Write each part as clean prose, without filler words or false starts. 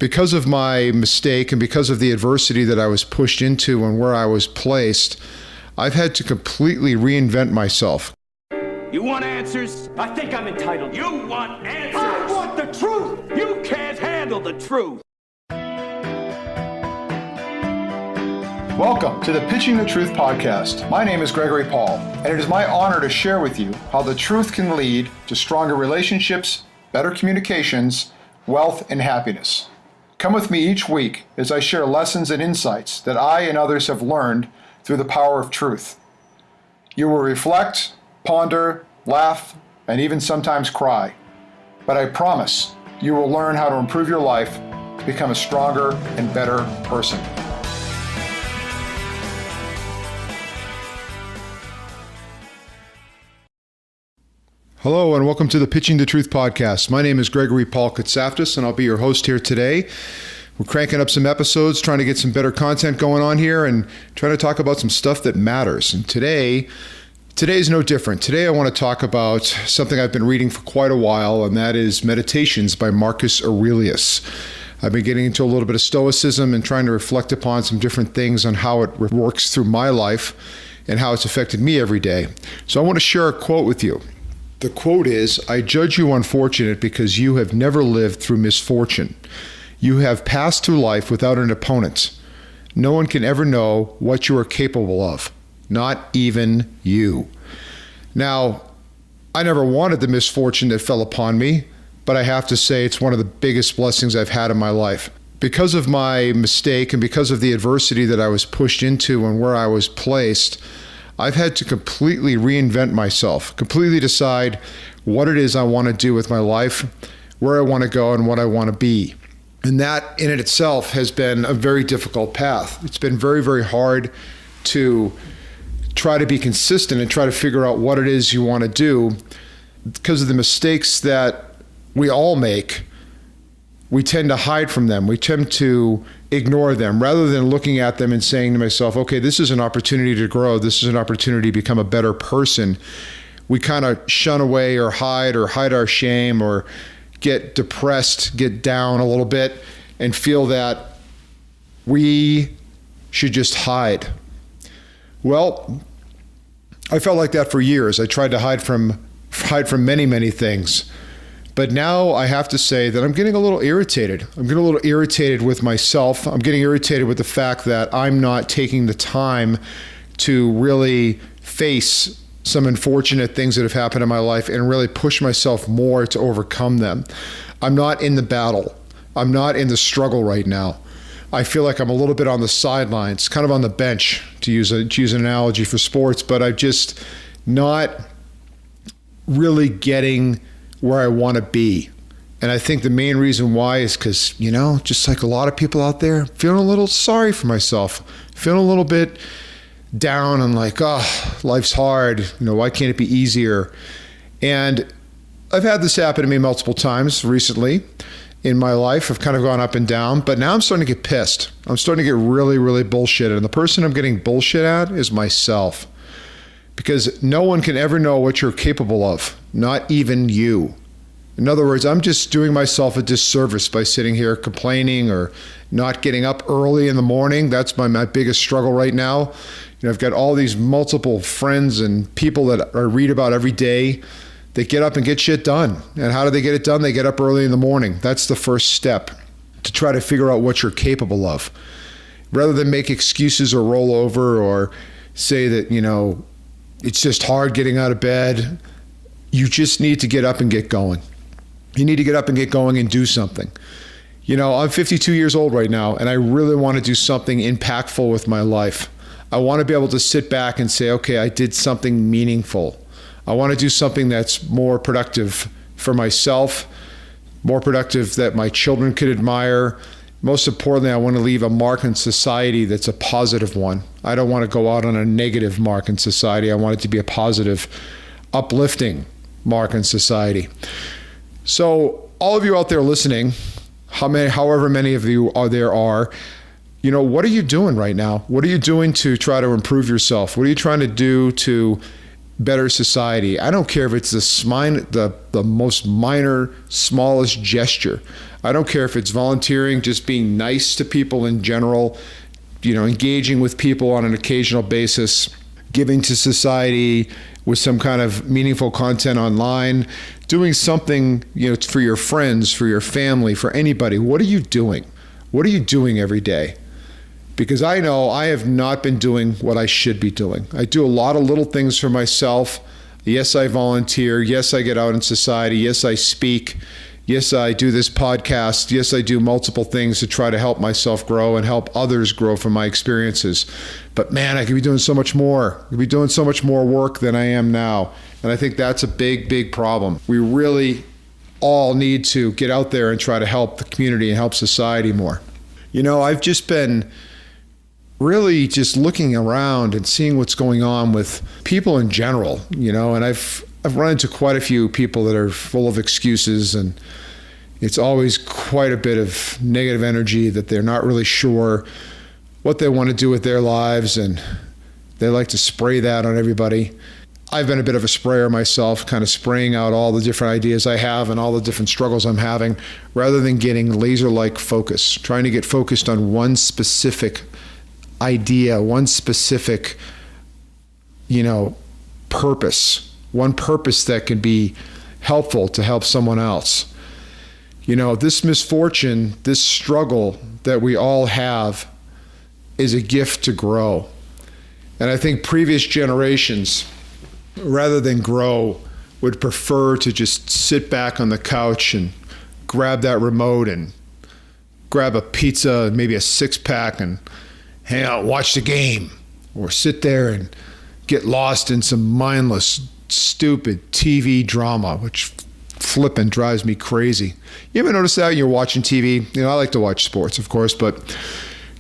Because of my mistake and because of the adversity that I was pushed into and where I was placed, I've had to completely reinvent myself. You want answers? I think I'm entitled. You want answers? I want the truth! You can't handle the truth. Welcome to the Pitching the Truth podcast. My name is Gregory Paul, and it is my honor to share with you how the truth can lead to stronger relationships, better communications, wealth, and happiness. Come with me each week as I share lessons and insights that I and others have learned through the power of truth. You will reflect, ponder, laugh, and even sometimes cry. But I promise you will learn how to improve your life to become a stronger and better person. Hello and welcome to the Pitching the Truth podcast. My name is Gregory Paul Katsaftis and I'll be your host here today. We're cranking up some episodes, trying to get some better content going on here and trying to talk about some stuff that matters. And today is no different. Today I want to talk about something I've been reading for quite a while, and that is Meditations by Marcus Aurelius. I've been getting into a little bit of Stoicism and trying to reflect upon some different things on how it works through my life and how it's affected me every day. So I want to share a quote with you. The quote is, "I judge you unfortunate because you have never lived through misfortune. You have passed through life without an opponent. No one can ever know what you are capable of, not even you." Now, I never wanted the misfortune that fell upon me, but I have to say it's one of the biggest blessings I've had in my life. Because of my mistake and because of the adversity that I was pushed into and where I was placed, I've had to completely reinvent myself, completely decide what it is I want to do with my life, where I want to go, and what I want to be. And that in itself has been a very difficult path. It's been very, very hard to try to be consistent and try to figure out what it is you want to do because of the mistakes that we all make. We tend to hide from them. We tend to ignore them rather than looking at them and saying to myself, okay, this is an opportunity to grow. This is an opportunity to become a better person. We kind of shun away or hide our shame or get depressed, get down a little bit and feel that we should just hide. Well, I felt like that for years. I tried to hide from many, many things. But now I have to say that I'm getting a little irritated. I'm getting a little irritated with myself. I'm getting irritated with the fact that I'm not taking the time to really face some unfortunate things that have happened in my life and really push myself more to overcome them. I'm not in the battle. I'm not in the struggle right now. I feel like I'm a little bit on the sidelines, kind of on the bench, to use an analogy for sports, but I'm just not really getting where I want to be. And I think the main reason why is because, just like a lot of people out there, feeling a little sorry for myself, feeling a little bit down and like, oh, life's hard. Why can't it be easier? And I've had this happen to me multiple times recently in my life. I've kind of gone up and down, but now I'm starting to get pissed. I'm starting to get really, really bullshitted. And the person I'm getting bullshit at is myself. Because no one can ever know what you're capable of, not even you. In other words, I'm just doing myself a disservice by sitting here complaining or not getting up early in the morning. That's my biggest struggle right now. I've got all these multiple friends and people that I read about every day. They get up and get shit done. And how do they get it done? They get up early in the morning. That's the first step, to try to figure out what you're capable of. Rather than make excuses or roll over or say that, it's just hard getting out of bed. You just need to get up and get going. You need to get up and get going and do something. I'm 52 years old right now, and I really want to do something impactful with my life. I want to be able to sit back and say, okay, I did something meaningful. I want to do something that's more productive for myself, more productive that my children could admire. Most importantly, I want to leave a mark in society that's a positive one. I don't want to go out on a negative mark in society. I want it to be a positive, uplifting mark in society. So all of you out there listening, however many of you there are, what are you doing right now? What are you doing to try to improve yourself? What are you trying to do to better society. I don't care if it's the most minor, smallest gesture. I don't care if it's volunteering, just being nice to people in general, engaging with people on an occasional basis, giving to society with some kind of meaningful content online, doing something, for your friends, for your family, for anybody. What are you doing? What are you doing every day? Because I know I have not been doing what I should be doing. I do a lot of little things for myself. Yes, I volunteer. Yes, I get out in society. Yes, I speak. Yes, I do this podcast. Yes, I do multiple things to try to help myself grow and help others grow from my experiences. But man, I could be doing so much more. I could be doing so much more work than I am now. And I think that's a big, big problem. We really all need to get out there and try to help the community and help society more. I've just been really just looking around and seeing what's going on with people in general, and I've run into quite a few people that are full of excuses, and it's always quite a bit of negative energy that they're not really sure what they want to do with their lives, and they like to spray that on everybody. I've been a bit of a sprayer myself, kind of spraying out all the different ideas I have and all the different struggles I'm having, rather than getting laser-like focus, trying to get focused on one specific idea, one specific, purpose, one purpose that can be helpful to help someone else. This misfortune, this struggle that we all have is a gift to grow. And I think previous generations, rather than grow, would prefer to just sit back on the couch and grab that remote and grab a pizza, maybe a six-pack, and hang out, watch the game, or sit there and get lost in some mindless, stupid TV drama, which flipping drives me crazy. You ever notice that when you're watching TV? I like to watch sports, of course, but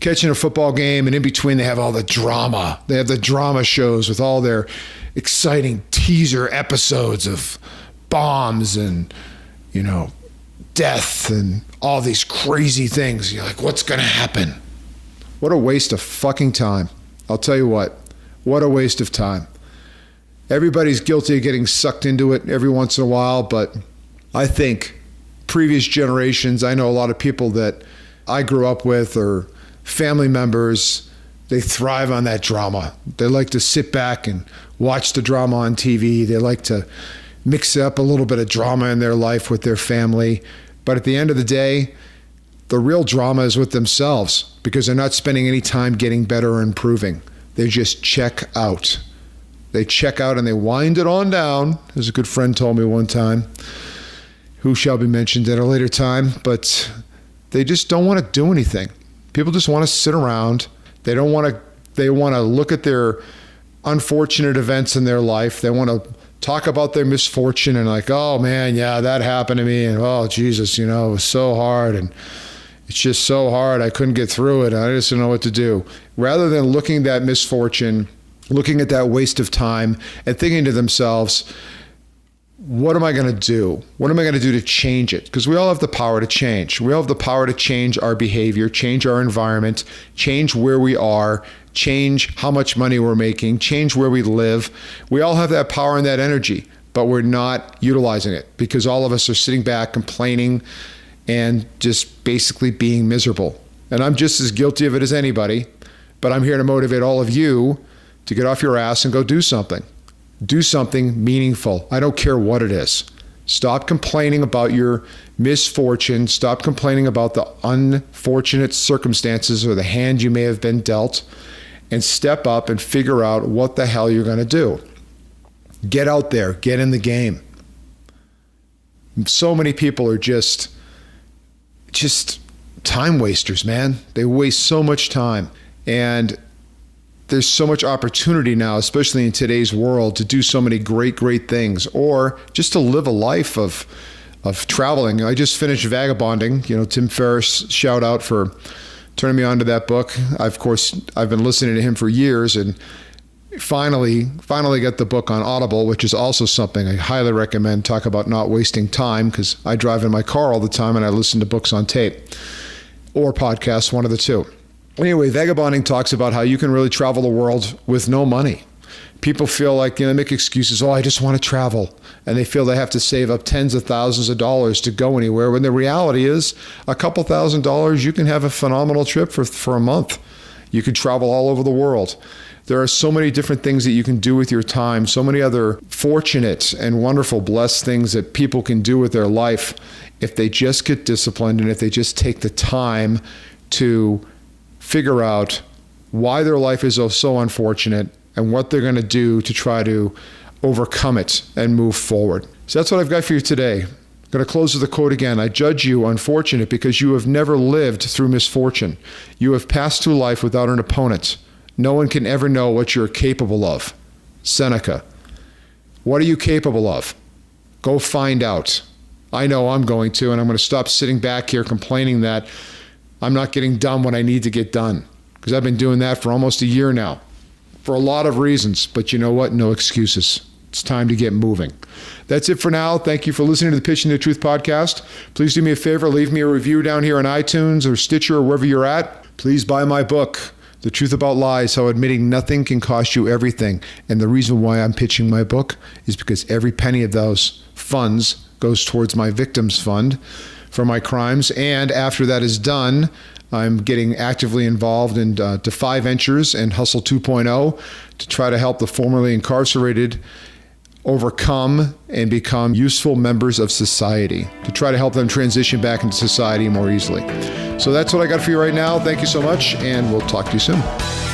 catching a football game, and in between they have all the drama. They have the drama shows with all their exciting teaser episodes of bombs and, death and all these crazy things. You're like, what's going to happen? What a waste of fucking time. I'll tell you what a waste of time. Everybody's guilty of getting sucked into it every once in a while, but I think previous generations, I know a lot of people that I grew up with or family members, they thrive on that drama. They like to sit back and watch the drama on TV. They like to mix up a little bit of drama in their life with their family. But at the end of the day, the real drama is with themselves, because they're not spending any time getting better or improving. They just check out. They check out and they wind it on down, as a good friend told me one time, who shall be mentioned at a later time, but they just don't want to do anything. People just want to sit around. They want to look at their unfortunate events in their life. They want to talk about their misfortune and like, oh man, yeah, that happened to me. And oh, Jesus, it was so hard. And it's just so hard. I couldn't get through it. I just didn't know what to do. Rather than looking at that misfortune, looking at that waste of time and thinking to themselves, what am I going to do? What am I going to do to change it? Because we all have the power to change. We all have the power to change our behavior, change our environment, change where we are, change how much money we're making, change where we live. We all have that power and that energy, but we're not utilizing it because all of us are sitting back complaining and just basically being miserable. And I'm just as guilty of it as anybody, but I'm here to motivate all of you to get off your ass and go do something. Do something meaningful. I don't care what it is. Stop complaining about your misfortune. Stop complaining about the unfortunate circumstances or the hand you may have been dealt, and step up and figure out what the hell you're going to do. Get out there. Get in the game. So many people are just time wasters, man. They waste so much time. And there's so much opportunity now, especially in today's world, to do so many great, great things, or just to live a life of traveling. I just finished Vagabonding. Tim Ferriss, shout out for turning me on to that book. I've been listening to him for years, and finally got the book on Audible, which is also something I highly recommend. Talk about not wasting time, because I drive in my car all the time and I listen to books on tape or podcasts, one of the two. Anyway, Vagabonding talks about how you can really travel the world with no money. People feel like, they make excuses. Oh, I just want to travel. And they feel they have to save up tens of thousands of dollars to go anywhere. When the reality is a couple $1,000s, you can have a phenomenal trip for a month. You can travel all over the world. There are so many different things that you can do with your time, so many other fortunate and wonderful, blessed things that people can do with their life if they just get disciplined and if they just take the time to figure out why their life is so unfortunate and what they're going to do to try to overcome it and move forward. So that's what I've got for you today. I'm going to close with a quote again. I judge you unfortunate because you have never lived through misfortune. You have passed through life without an opponent. No one can ever know what you're capable of. Seneca. What are you capable of? Go find out. I know I'm going to, and I'm going to stop sitting back here complaining that I'm not getting done what I need to get done, because I've been doing that for almost a year now. For a lot of reasons, but you know what? No excuses. It's time to get moving. That's it for now. Thank you for listening to the Pitching the Truth podcast. Please do me a favor, leave me a review down here on iTunes or Stitcher or wherever you're at. Please buy my book, The Truth About Lies, How Admitting Nothing Can Cost You Everything. And the reason why I'm pitching my book is because every penny of those funds goes towards my victims fund for my crimes. And after that is done, I'm getting actively involved in Defy Ventures and Hustle 2.0 to try to help the formerly incarcerated overcome and become useful members of society, to try to help them transition back into society more easily. So that's what I got for you right now. Thank you so much, and we'll talk to you soon.